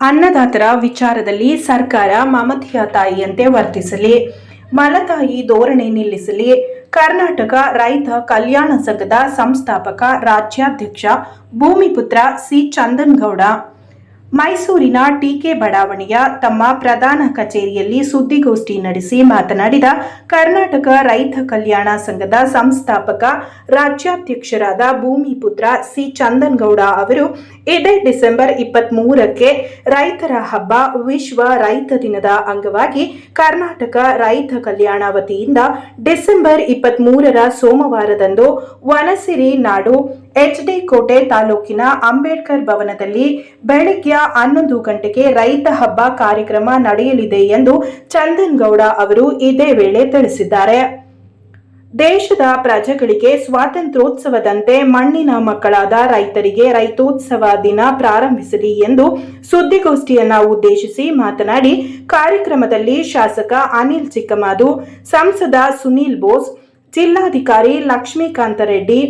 ಅನ್ನದಾತರ ವಿಚಾರದಲ್ಲಿ ಸರ್ಕಾರ ಮಮತೆಯ ತಾಯಿಯಂತೆ ವರ್ತಿಸಲಿ, ಮಲತಾಯಿ ಧೋರಣೆ ನಿಲ್ಲಿಸಲಿ. ಕರ್ನಾಟಕ ರೈತ ಕಲ್ಯಾಣ ಸಂಘದ ಸಂಸ್ಥಾಪಕ ರಾಜ್ಯಾಧ್ಯಕ್ಷ ಭೂಮಿಪುತ್ರ ಸಿ ಚಂದನಗೌಡ ಮೈಸೂರಿನ ಟಿಕೆ ಬಡಾವಣೆಯ ತಮ್ಮ ಪ್ರಧಾನ ಕಚೇರಿಯಲ್ಲಿ ಸುದ್ದಿಗೋಷ್ಠಿ ನಡೆಸಿ ಮಾತನಾಡಿದ ಕರ್ನಾಟಕ ರೈತ ಕಲ್ಯಾಣ ಸಂಘದ ಸಂಸ್ಥಾಪಕ ರಾಜ್ಯಾಧ್ಯಕ್ಷರಾದ ಭೂಮಿಪುತ್ರ ಸಿ ಚಂದನಗೌಡ ಅವರು ಇದೇ ಡಿಸೆಂಬರ್ 23ಕ್ಕೆ ರೈತರ ಹಬ್ಬ ವಿಶ್ವ ರೈತ ದಿನದ ಅಂಗವಾಗಿ ಕರ್ನಾಟಕ ರೈತ ಕಲ್ಯಾಣ ವತಿಯಿಂದ ಡಿಸೆಂಬರ್ 23ರ ಸೋಮವಾರದಂದು ವನಸಿರಿ ನಾಡು ಎಚ್ಡಿ ಕೋಟೆ ತಾಲೂಕಿನ ಅಂಬೇಡ್ಕರ್ ಭವನದಲ್ಲಿ ಬೆಳಗ್ಗೆ 11 ಗಂಟೆಗೆ ರೈತ ಹಬ್ಬ ಕಾರ್ಯಕ್ರಮ ನಡೆಯಲಿದೆ ಎಂದು ಚಂದನಗೌಡ ಅವರು ಇದೇ ವೇಳೆ ತಿಳಿಸಿದ್ದಾರೆ. ದೇಶದ ಪ್ರಜೆಗಳಿಗೆ ಸ್ವಾತಂತ್ರ್ಯೋತ್ಸವದಂತೆ ಮಣ್ಣಿನ ಮಕ್ಕಳಾದ ರೈತರಿಗೆ ರೈತೋತ್ಸವ ದಿನ ಪ್ರಾರಂಭಿಸಲಿ ಎಂದು ಸುದ್ದಿಗೋಷ್ಠಿಯನ್ನ ಉದ್ದೇಶಿಸಿ ಮಾತನಾಡಿ, ಕಾರ್ಯಕ್ರಮದಲ್ಲಿ ಶಾಸಕ ಅನಿಲ್ ಚಿಕ್ಕಮಾದು, ಸಂಸದ ಸುನೀಲ್ ಬೋಸ್, ಜಿಲ್ಲಾಧಿಕಾರಿ ಲಕ್ಷ್ಮೀಕಾಂತ ರೆಡ್ಡಿ,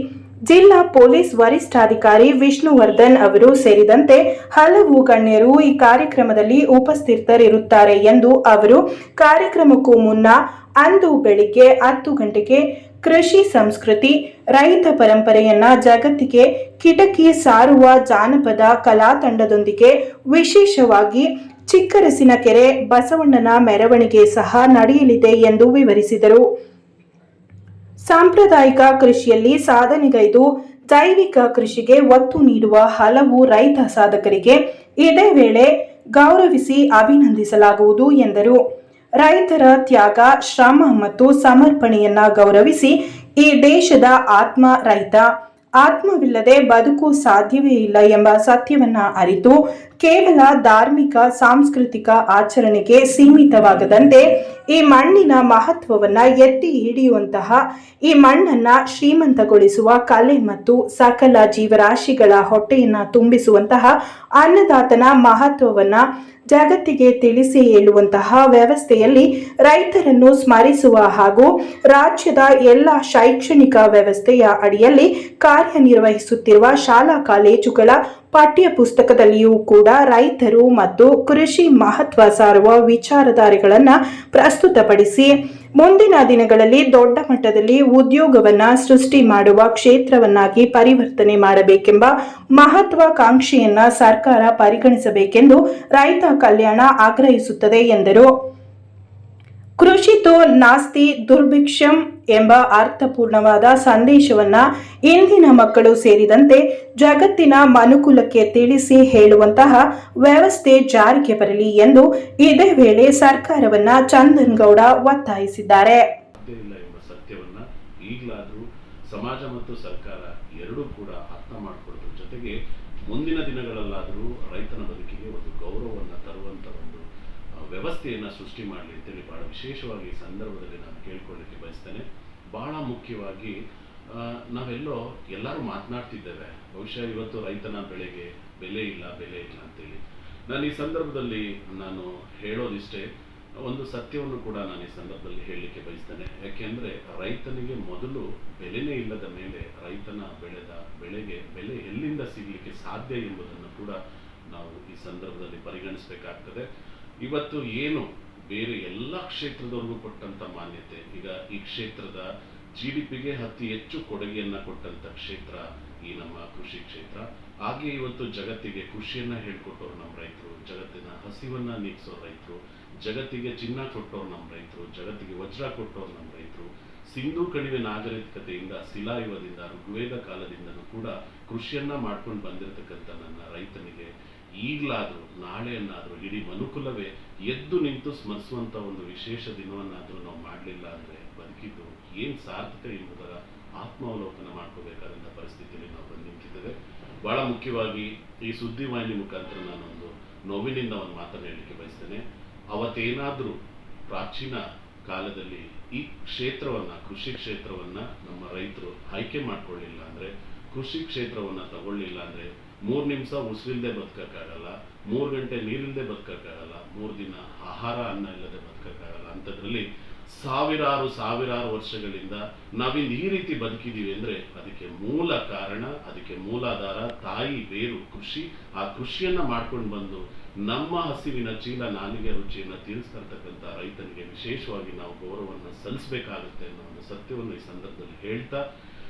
ಜಿಲ್ಲಾ ಪೊಲೀಸ್ ವರಿಷ್ಠಾಧಿಕಾರಿ ವಿಷ್ಣುವರ್ಧನ್ ಅವರು ಸೇರಿದಂತೆ ಹಲವು ಗಣ್ಯರು ಈ ಕಾರ್ಯಕ್ರಮದಲ್ಲಿ ಉಪಸ್ಥಿತರಿರುತ್ತಾರೆ ಎಂದು ಅವರು ಕಾರ್ಯಕ್ರಮಕ್ಕೂ ಮುನ್ನ ಅಂದು ಬೆಳಿಗ್ಗೆ 10 ಗಂಟೆಗೆ ಕೃಷಿ ಸಂಸ್ಕೃತಿ, ರೈತ ಪರಂಪರೆಯನ್ನ ಜಗತ್ತಿಗೆ ಕಿಟಕಿ ಸಾರುವ ಜಾನಪದ ಕಲಾ ತಂಡದೊಂದಿಗೆ ವಿಶೇಷವಾಗಿ ಚಿಕ್ಕರಸಿನಕೆರೆ ಬಸವಣ್ಣನ ಮೆರವಣಿಗೆ ಸಹ ನಡೆಯಲಿದೆ ಎಂದು ವಿವರಿಸಿದರು. ಸಾಂಪ್ರದಾಯಿಕ ಕೃಷಿಯಲ್ಲಿ ಸಾಧನೆಗೈದು ಜೈವಿಕ ಕೃಷಿಗೆ ಒತ್ತು ನೀಡುವ ಹಲವು ರೈತ ಸಾಧಕರಿಗೆ ಇದೇ ವೇಳೆ ಗೌರವಿಸಿ ಅಭಿನಂದಿಸಲಾಗುವುದು ಎಂದರು. ರೈತರ ತ್ಯಾಗ, ಶ್ರಮ ಮತ್ತು ಸಮರ್ಪಣೆಯನ್ನ ಗೌರವಿಸಿ ಈ ದೇಶದ ಆತ್ಮ ರೈತ, ಆತ್ಮವಿಲ್ಲದೆ ಬದುಕು ಸಾಧ್ಯವೇ ಇಲ್ಲ ಎಂಬ ಸತ್ಯವನ್ನ ಅರಿತು ಕೇವಲ ಧಾರ್ಮಿಕ ಸಾಂಸ್ಕೃತಿಕ ಆಚರಣೆಗೆ ಸೀಮಿತವಾಗದಂತೆ ಈ ಮಣ್ಣಿನ ಮಹತ್ವವನ್ನ ಎತ್ತಿ ಹಿಡಿಯುವಂತಹ, ಈ ಮಣ್ಣನ್ನ ಶ್ರೀಮಂತಗೊಳಿಸುವ ಕಲೆ ಮತ್ತು ಸಕಲ ಜೀವರಾಶಿಗಳ ಹೊಟ್ಟೆಯನ್ನ ತುಂಬಿಸುವಂತಹ ಅನ್ನದಾತನ ಮಹತ್ವವನ್ನ ಜಗತ್ತಿಗೆ ತಿಳಿಸಿ ಹೇಳುವಂತಹ ವ್ಯವಸ್ಥೆಯಲ್ಲಿ ರೈತರನ್ನು ಸ್ಮರಿಸುವ ಹಾಗೂ ರಾಜ್ಯದ ಎಲ್ಲ ಶೈಕ್ಷಣಿಕ ವ್ಯವಸ್ಥೆಯ ಅಡಿಯಲ್ಲಿ ಕಾರ್ಯನಿರ್ವಹಿಸುತ್ತಿರುವ ಶಾಲಾ ಕಾಲೇಜುಗಳ ಪಠ್ಯ ಪುಸ್ತಕದಲ್ಲಿಯೂ ಕೂಡ ರೈತರು ಮತ್ತು ಕೃಷಿ ಮಹತ್ವ ಸಾರುವ ವಿಚಾರಧಾರೆಗಳನ್ನು ಪ್ರಸ್ತುತಪಡಿಸಿ ಮುಂದಿನ ದಿನಗಳಲ್ಲಿ ದೊಡ್ಡ ಮಟ್ಟದಲ್ಲಿ ಉದ್ಯೋಗವನ್ನ ಸೃಷ್ಟಿ ಮಾಡುವ ಕ್ಷೇತ್ರವನ್ನಾಗಿ ಪರಿವರ್ತನೆ ಮಾಡಬೇಕೆಂಬ ಮಹತ್ವಾಕಾಂಕ್ಷೆಯನ್ನ ಸರ್ಕಾರ ಪರಿಗಣಿಸಬೇಕೆಂದು ರೈತ ಕಲ್ಯಾಣ ಆಗ್ರಹಿಸುತ್ತದೆ ಎಂದರು. ಕೃಷಿತೋ ನಾಸ್ತಿ ದುರ್ಭಿಕ್ಷಂ ಎಂಬ ಅರ್ಥಪೂರ್ಣವಾದ ಸಂದೇಶವನ್ನ ಇಂದಿನ ಮಕ್ಕಳು ಸೇರಿದಂತೆ ಜಗತ್ತಿನ ಮನುಕುಲಕ್ಕೆ ತಿಳಿಸಿ ಹೇಳುವಂತಹ ವ್ಯವಸ್ಥೆ ಜಾರಿಗೆ ಬರಲಿ ಎಂದು ಇದೇ ವೇಳೆ ಸರ್ಕಾರವನ್ನ ಚಂದನಗೌಡ ಒತ್ತಾಯಿಸಿದ್ದಾರೆ. ಈಗಲಾದರೂ ಸಮಾಜ ಮತ್ತು ಸರ್ಕಾರ ಎರಡೂ ಕೂಡ ಅರ್ಥ ಮಾಡಿಕೊಳ್ಳೋದ್ರ ಜೊತೆಗೆ ಮುಂದಿನ ದಿನಗಳಲ್ಲಾದರೂ ರೈತನ ಬದುಕಿಗೆ ಒಂದು ಗೌರವವನ್ನು ತರುವಂಥ ಒಂದು ವ್ಯವಸ್ಥೆಯನ್ನು ಸೃಷ್ಟಿ ಮಾಡಲಿ ಅಂತೇಳಿ ಬಹಳ ವಿಶೇಷವಾಗಿ ಈ ಸಂದರ್ಭದಲ್ಲಿ ನಾನು ಕೇಳ್ಕೊಳ್ಳಿಕ್ಕೆ ಬಯಸ್ತೇನೆ. ಬಹಳ ಮುಖ್ಯವಾಗಿ ನಾವೆಲ್ಲೋ ಎಲ್ಲರೂ ಮಾತನಾಡ್ತಿದ್ದೇವೆ, ಬಹುಶಃ ಇವತ್ತು ರೈತನ ಬೆಳೆಗೆ ಬೆಲೆ ಇಲ್ಲ ಅಂತೇಳಿ. ನಾನು ಈ ಸಂದರ್ಭದಲ್ಲಿ ನಾನು ಹೇಳೋದಿಷ್ಟೇ, ಒಂದು ಸತ್ಯವನ್ನು ಕೂಡ ನಾನು ಈ ಸಂದರ್ಭದಲ್ಲಿ ಹೇಳಲಿಕ್ಕೆ ಬಯಸ್ತೇನೆ. ಯಾಕೆಂದರೆ ರೈತನಿಗೆ ಮೊದಲು ಬೆಲೆನೇ ಇಲ್ಲದ ಮೇಲೆ ರೈತನ ಬೆಳೆದ ಬೆಳೆಗೆ ಬೆಲೆ ಎಲ್ಲಿಂದ ಸಿಗಲಿಕ್ಕೆ ಸಾಧ್ಯ ಎಂಬುದನ್ನು ಕೂಡ ನಾವು ಈ ಸಂದರ್ಭದಲ್ಲಿ ಪರಿಗಣಿಸಬೇಕಾಗ್ತದೆ. ಇವತ್ತು ಏನು ಬೇರೆ ಎಲ್ಲ ಕ್ಷೇತ್ರದವರೆಗೂ ಕೊಟ್ಟಂಥ ಮಾನ್ಯತೆ, ಈಗ ಈ ಕ್ಷೇತ್ರದ GDPಗೆ ಅತಿ ಹೆಚ್ಚು ಕೊಡುಗೆಯನ್ನು ಕೊಟ್ಟಂಥ ಕ್ಷೇತ್ರ ಈ ನಮ್ಮ ಕೃಷಿ ಕ್ಷೇತ್ರ. ಹಾಗೆ ಇವತ್ತು ಜಗತ್ತಿಗೆ ಕೃಷಿಯನ್ನ ಹೇಳ್ಕೊಟ್ಟವ್ರು ನಮ್ಮ ರೈತರು, ಜಗತ್ತಿನ ಹಸಿವನ್ನ ನೀಗಿಸೋ ರೈತರು, ಜಗತ್ತಿಗೆ ಚಿನ್ನ ಕೊಟ್ಟವ್ರು ನಮ್ಮ ರೈತರು, ಜಗತ್ತಿಗೆ ವಜ್ರ ಕೊಟ್ಟವ್ರು ನಮ್ಮ ರೈತರು. ಸಿಂಧೂ ಕಣಿವೆ ನಾಗರಿಕತೆಯಿಂದ, ಶಿಲಾಯುಗದಿಂದ, ಋಗ್ವೇದ ಕಾಲದಿಂದನೂ ಕೂಡ ಕೃಷಿಯನ್ನ ಮಾಡ್ಕೊಂಡು ಬಂದಿರತಕ್ಕಂಥ ನನ್ನ ರೈತನಿಗೆ ಈಗಲಾದರೂ ನಾಳೆಯನ್ನಾದರೂ ಇಡೀ ಮನುಕುಲವೇ ಎದ್ದು ನಿಂತು ಸ್ಮರಿಸುವಂಥ ಒಂದು ವಿಶೇಷ ದಿನವನ್ನಾದರೂ ನಾವು ಮಾಡಲಿಲ್ಲ ಅಂದರೆ ಬದುಕಿದ್ದು ಏನು ಸಾರ್ಥಕ ಎಂಬುದರ ಆತ್ಮಾವಲೋಕನ ಮಾಡ್ಕೋಬೇಕಾದಂಥ ಪರಿಸ್ಥಿತಿಯಲ್ಲಿ ನಾವು ಬಂದು ನಿಂತಿದ್ದೇವೆ. ಬಹಳ ಮುಖ್ಯವಾಗಿ ಈ ಸುದ್ದಿವಾಹಿನಿ ಮುಖಾಂತರ ನಾನೊಂದು ನೋವಿನಿಂದ ಒಂದು ಮಾತನ್ನು ಹೇಳಲಿಕ್ಕೆ ಬಯಸ್ತೇನೆ. ಅವತ್ತೇನಾದರೂ ಪ್ರಾಚೀನ ಕಾಲದಲ್ಲಿ ಈ ಕ್ಷೇತ್ರವನ್ನು, ಕೃಷಿ ಕ್ಷೇತ್ರವನ್ನು ನಮ್ಮ ರೈತರು ಆಯ್ಕೆ ಮಾಡ್ಕೊಳ್ಳಿಲ್ಲ ಅಂದರೆ, ಕೃಷಿ ಕ್ಷೇತ್ರವನ್ನು ತಗೊಳ್ಳಿಲ್ಲ ಅಂದರೆ 3 ನಿಮಿಷ ಉಸಿರಿಲ್ಲದೆ ಬದುಕೋಕ್ಕಾಗಲ್ಲ, 3 ಗಂಟೆ ನೀರಿಲ್ಲದೆ ಬದುಕೋಕ್ಕಾಗಲ್ಲ, 3 ದಿನ ಆಹಾರ ಅನ್ನ ಇಲ್ಲದೆ ಬದುಕೋಕ್ಕಾಗಲ್ಲ. ಅಂಥದ್ರಲ್ಲಿ ಸಾವಿರಾರು ವರ್ಷಗಳಿಂದ ನಾವಿಂದು ಈ ರೀತಿ ಬದುಕಿದೀವಿ ಅಂದ್ರೆ ಅದಕ್ಕೆ ಮೂಲ ಕಾರಣ, ಅದಕ್ಕೆ ಮೂಲಾಧಾರ ತಾಯಿ ಬೇರು ಕೃಷಿ. ಆ ಕೃಷಿಯನ್ನ ಮಾಡ್ಕೊಂಡು ಬಂದು ನಮ್ಮ ಹಸಿವಿನ ಚೀಲ ನಾಲಿಗೆ ರುಚಿಯನ್ನ ತೀರಿಸ್ತಕ್ಕಂಥ ರೈತನಿಗೆ ವಿಶೇಷವಾಗಿ ನಾವು ಗೌರವವನ್ನು ಸಲ್ಲಿಸಬೇಕಾಗುತ್ತೆ ಅನ್ನೋ ಒಂದು ಸತ್ಯವನ್ನು ಈ ಸಂದರ್ಭದಲ್ಲಿ ಹೇಳ್ತಾ,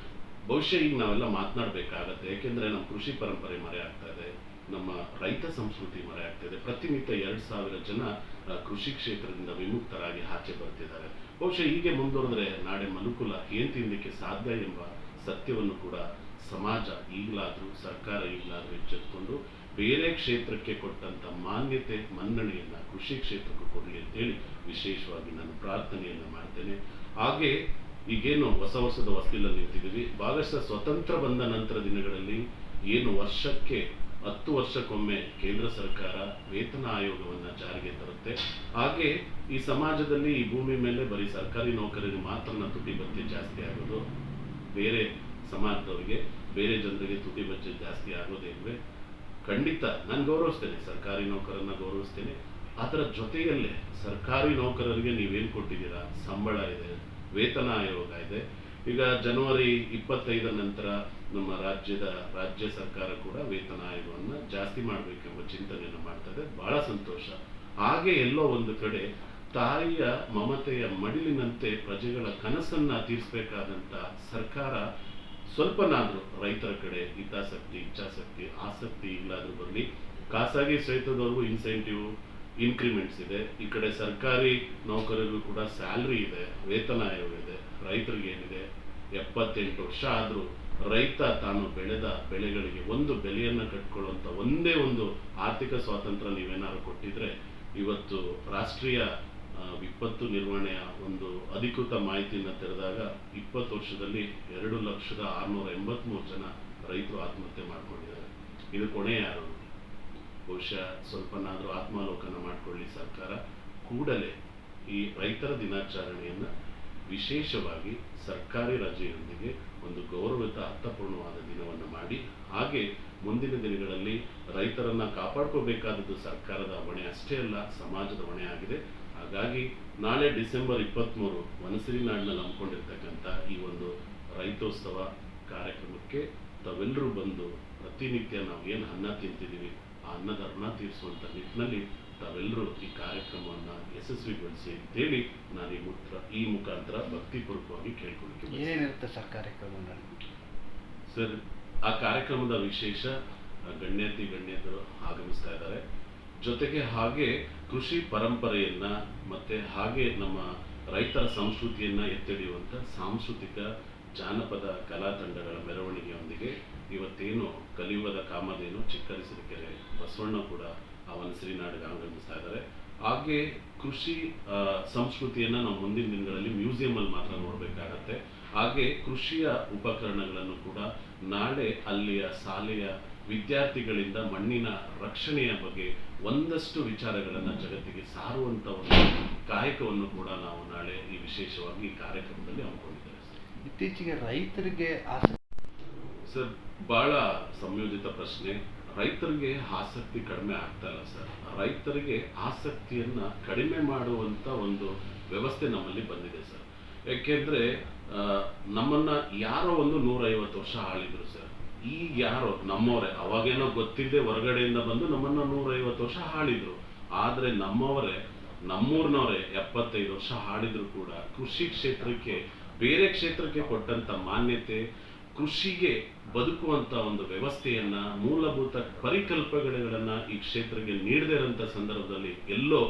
ಬಹುಶಃ ಈಗ ನಾವೆಲ್ಲ ಮಾತನಾಡಬೇಕಾಗತ್ತೆ. ಯಾಕೆಂದ್ರೆ ನಮ್ಮ ಕೃಷಿ ಪರಂಪರೆ ಮರೆ ಆಗ್ತಾ ಇದೆ, ನಮ್ಮ ರೈತ ಸಂಸ್ಕೃತಿ ಮರೆ ಆಗ್ತಾ ಇದೆ. ಪ್ರತಿನಿತ್ಯ 2,000 ಜನ ಕೃಷಿ ಕ್ಷೇತ್ರದಿಂದ ವಿಮುಕ್ತರಾಗಿ ಆಚೆ ಬರ್ತಿದ್ದಾರೆ. ಬಹುಶಃ ಹೀಗೆ ಮುಂದುವರೆದ್ರೆ ನಾಳೆ ಮನುಕುಲ ಏನ್ ತಿನ್ನಲಿಕ್ಕೆ ಸಾಧ್ಯ ಎಂಬ ಸತ್ಯವನ್ನು ಕೂಡ ಸಮಾಜ ಈಗಲಾದ್ರೂ, ಸರ್ಕಾರ ಈಗಲಾದ್ರೂ ಎಚ್ಚೆತ್ತುಕೊಂಡು ಬೇರೆ ಕ್ಷೇತ್ರಕ್ಕೆ ಕೊಟ್ಟಂತ ಮಾನ್ಯತೆ ಮನ್ನಣೆಯನ್ನ ಕೃಷಿ ಕ್ಷೇತ್ರಕ್ಕೂ ಕೊಡಲಿ ಅಂತೇಳಿ ವಿಶೇಷವಾಗಿ ನಾನು ಪ್ರಾರ್ಥನೆಯನ್ನ ಮಾಡ್ತೇನೆ. ಹಾಗೆ ಈಗೇನು ಹೊಸ ವರ್ಷದ ಹೊಸ್ತಿಲಲ್ಲಿ ನಿಂತಿದ್ದೀವಿ, ಭಾಗಶಃ ಸ್ವತಂತ್ರ ಬಂದ ನಂತರ ದಿನಗಳಲ್ಲಿ ಏನು ವರ್ಷಕ್ಕೆ 10 ವರ್ಷಕ್ಕೊಮ್ಮೆ ಕೇಂದ್ರ ಸರ್ಕಾರ ವೇತನ ಆಯೋಗವನ್ನ ಜಾರಿಗೆ ತರುತ್ತೆ. ಹಾಗೆ ಈ ಸಮಾಜದಲ್ಲಿ ಈ ಭೂಮಿ ಮೇಲೆ ಬರೀ ಸರ್ಕಾರಿ ನೌಕರರಿಗೆ ಮಾತ್ರ ತುಟಿ ಭತ್ಯೆ ಜಾಸ್ತಿ ಆಗೋದು, ಬೇರೆ ಸಮಾಜದವರಿಗೆ ಬೇರೆ ಜನರಿಗೆ ತುಟಿ ಭತ್ಯೆ ಜಾಸ್ತಿ ಆಗೋದೇ ಇಲ್ವೇ? ಖಂಡಿತ ನಾನು ಗೌರವಿಸ್ತೇನೆ, ಸರ್ಕಾರಿ ನೌಕರನ್ನ ಗೌರವಿಸ್ತೇನೆ. ಅದರ ಜೊತೆಯಲ್ಲೇ ಸರ್ಕಾರಿ ನೌಕರರಿಗೆ ನೀವೇನ್ ಕೊಟ್ಟಿದ್ದೀರಾ, ಸಂಬಳ ಇದೆ, ವೇತನ ಆಯೋಗ ಇದೆ. ಈಗ ಜನವರಿ 25 ನಂತರ ನಮ್ಮ ರಾಜ್ಯ ಸರ್ಕಾರ ಕೂಡ ವೇತನ ಆಯೋಗವನ್ನು ಜಾಸ್ತಿ ಮಾಡಬೇಕೆಂಬ ಚಿಂತನೆಯನ್ನು ಮಾಡ್ತದೆ. ಬಹಳ ಸಂತೋಷ. ಹಾಗೆ ಎಲ್ಲೋ ಒಂದು ಕಡೆ ತಾಯಿಯ ಮಮತೆಯ ಮಡಿಲಿನಂತೆ ಪ್ರಜೆಗಳ ಕನಸನ್ನ ತೀರಿಸಬೇಕಾದಂತ ಸರ್ಕಾರ ಸ್ವಲ್ಪನಾದ್ರೂ ರೈತರ ಕಡೆ ಹಿತಾಸಕ್ತಿ, ಇಚ್ಛಾಸಕ್ತಿ, ಆಸಕ್ತಿ ಇಲ್ಲಾದ್ರೂ ಬರಲಿ. ಖಾಸಗಿ ಕ್ಷೇತ್ರದವ್ರಿಗೂ ಇನ್ಸೆಂಟಿವ್, ಇನ್ಕ್ರಿಮೆಂಟ್ಸ್ ಇದೆ, ಈ ಕಡೆ ಸರ್ಕಾರಿ ನೌಕರರಿಗೂ ಕೂಡ ಸ್ಯಾಲ್ರಿ ಇದೆ, ವೇತನ ಆಯೋಗ ಇದೆ. ರೈತರಿಗೆ ಏನಿದೆ, 78 ವರ್ಷ ಆದ್ರೂ ರೈತ ತಾನು ಬೆಳೆದ ಬೆಳೆಗಳಿಗೆ ಒಂದು ಬೆಲೆಯನ್ನ ಕಟ್ಕೊಳ್ಳುವಂತ ಒಂದೇ ಒಂದು ಆರ್ಥಿಕ ಸ್ವಾತಂತ್ರ್ಯ ನೀವೇನಾದ್ರು ಕೊಟ್ಟಿದ್ರೆ, ಇವತ್ತು ರಾಷ್ಟ್ರೀಯ ವಿಪತ್ತು ನಿರ್ವಹಣೆಯ ಒಂದು ಅಧಿಕೃತ ಮಾಹಿತಿಯನ್ನು ತೆರೆದಾಗ 20 ವರ್ಷದಲ್ಲಿ 2,683,000 ಜನ ರೈತರು ಆತ್ಮಹತ್ಯೆ ಮಾಡ್ಕೊಂಡಿದ್ದಾರೆ. ಇದು ಕೊನೆ ಯಾರು? ಬಹುಶಃ ಸ್ವಲ್ಪನಾದ್ರೂ ಆತ್ಮಾವಲೋಕನ ಮಾಡಿಕೊಳ್ಳಿ ಸರ್ಕಾರ. ಕೂಡಲೇ ಈ ರೈತರ ದಿನಾಚರಣೆಯನ್ನ ವಿಶೇಷವಾಗಿ ಸರ್ಕಾರಿ ರಜೆಯೊಂದಿಗೆ ಒಂದು ಗೌರವಿತ ಅರ್ಥಪೂರ್ಣವಾದ ದಿನವನ್ನು ಮಾಡಿ, ಹಾಗೆ ಮುಂದಿನ ದಿನಗಳಲ್ಲಿ ರೈತರನ್ನ ಕಾಪಾಡ್ಕೋಬೇಕಾದದ್ದು ಸರ್ಕಾರದ ಹೊಣೆ ಅಷ್ಟೇ ಅಲ್ಲ, ಸಮಾಜದ ಹೊಣೆ ಆಗಿದೆ. ಹಾಗಾಗಿ ನಾಳೆ ಡಿಸೆಂಬರ್ 23 ವನಸಿರಿನಾಡಿನಲ್ಲಿ ಹಮ್ಮಿಕೊಂಡಿರ್ತಕ್ಕಂಥ ಈ ಒಂದು ರೈತೋತ್ಸವ ಕಾರ್ಯಕ್ರಮಕ್ಕೆ ತಾವೆಲ್ಲರೂ ಬಂದು ಪ್ರತಿನಿತ್ಯ ನಾವು ಏನು ಅನ್ನ ತಿಂತಿದ್ದೀವಿ ಆ ಅನ್ನದ ಋಣ ತೀರಿಸುವಂತ ನಿಟ್ಟಿನಲ್ಲಿ ತಾವೆಲ್ಲರೂ ಈ ಕಾರ್ಯಕ್ರಮವನ್ನ ಯಶಸ್ವಿಗೊಳಿಸಿ ಅಂತೇಳಿ ನಾನು ಈ ಮುಖಾಂತರ ಭಕ್ತಿಪೂರ್ವಕವಾಗಿ ಕೇಳ್ಕೊಳ್ಳಿಕ್ಕೆ ಏನೇನಿರುತ್ತೆ ಸರ್ ಕಾರ್ಯಕ್ರಮ? ಸರ್, ಆ ಕಾರ್ಯಕ್ರಮದ ವಿಶೇಷ ಗಣ್ಯರು ಆಗಮಿಸ್ತಾ ಇದ್ದಾರೆ. ಜೊತೆಗೆ ಹಾಗೆ ಕೃಷಿ ಪರಂಪರೆಯನ್ನ ಮತ್ತೆ ಹಾಗೆ ನಮ್ಮ ರೈತರ ಸಂಸ್ಕೃತಿಯನ್ನ ಎತ್ತಿಡಿಯುವಂತ ಸಾಂಸ್ಕೃತಿಕ ಜಾನಪದ ಕಲಾ ತಂಡಗಳ ಮೆರವಣಿಗೆಯೊಂದಿಗೆ ಇವತ್ತೇನು ಕಲಿಯುಗದ ಕಾಮಧೇನು ಚಿಕ್ಕರಿಸಿಕೆರೆ ಬಸವಣ್ಣ ಕೂಡ ಆ ವನಸಿರಿನಾಡಿಗೆ ಆಗಮಿಸ್ತಾ ಇದ್ದಾರೆ. ಹಾಗೆ ಕೃಷಿ ಸಂಸ್ಕೃತಿಯನ್ನ ನಾವು ಮುಂದಿನ ದಿನಗಳಲ್ಲಿ ಮ್ಯೂಸಿಯಂ ಅಲ್ಲಿ ಮಾತ್ರ ನೋಡ್ಬೇಕಾಗತ್ತೆ. ಹಾಗೆ ಕೃಷಿಯ ಉಪಕರಣಗಳನ್ನು ಕೂಡ ನಾಳೆ ಅಲ್ಲಿಯ ಶಾಲೆಯ ವಿದ್ಯಾರ್ಥಿಗಳಿಂದ ಮಣ್ಣಿನ ರಕ್ಷಣೆಯ ಬಗ್ಗೆ ಒಂದಷ್ಟು ವಿಚಾರಗಳನ್ನ ಜಗತ್ತಿಗೆ ಸಾರುವಂತ ಒಂದು ಕಾಯಕವನ್ನು ಕೂಡ ನಾವು ನಾಳೆ ಈ ವಿಶೇಷವಾಗಿ ಈ ಕಾರ್ಯಕ್ರಮದಲ್ಲಿ ಹಮ್ಮಿಕೊಂಡಿದ್ದೇವೆ. ಇತ್ತೀಚೆಗೆ ರೈತರಿಗೆ ಸರ್, ಬಹಳ ಸಂಯೋಜಿತ ಪ್ರಶ್ನೆ. ರೈತರಿಗೆ ಆಸಕ್ತಿ ಕಡಿಮೆ ಆಗ್ತಾ ಇಲ್ಲ ಸರ್. ರೈತರಿಗೆ ಆಸಕ್ತಿಯನ್ನ ಕಡಿಮೆ ಮಾಡುವಂತ ಒಂದು ವ್ಯವಸ್ಥೆ ನಮ್ಮಲ್ಲಿ ಬಂದಿದೆ ಸರ್. ಯಾಕೆಂದ್ರೆ ನಮ್ಮನ್ನ ಯಾರೋ ಒಂದು 150 ವರ್ಷ ಆಳಿದ್ರು ಸರ್. ಈಗ ಯಾರೋ ನಮ್ಮವರೇ, ಅವಾಗೇನೋ ಗೊತ್ತಿಲ್ಲದೆ ಹೊರಗಡೆಯಿಂದ ಬಂದು ನಮ್ಮನ್ನ 150 ವರ್ಷ ಆಳಿದ್ರು. ಆದ್ರೆ ನಮ್ಮೂರ್ನವರೇ 75 ವರ್ಷ ಆಳಿದ್ರು ಕೂಡ ಕೃಷಿ ಕ್ಷೇತ್ರಕ್ಕೆ ಬೇರೆ ಕ್ಷೇತ್ರಕ್ಕೆ ಕೊಟ್ಟಂತ ಮಾನ್ಯತೆ, ಕೃಷಿಗೆ ಬದುಕುವಂತ ಒಂದು ವ್ಯವಸ್ಥೆಯನ್ನ, ಮೂಲಭೂತ ಪರಿಕಲ್ಪನೆಗಳನ್ನ ಈ ಕ್ಷೇತ್ರಕ್ಕೆ ನೀಡದೇ ಇರೋಂಥ ಸಂದರ್ಭದಲ್ಲಿ ಎಲ್ಲೋ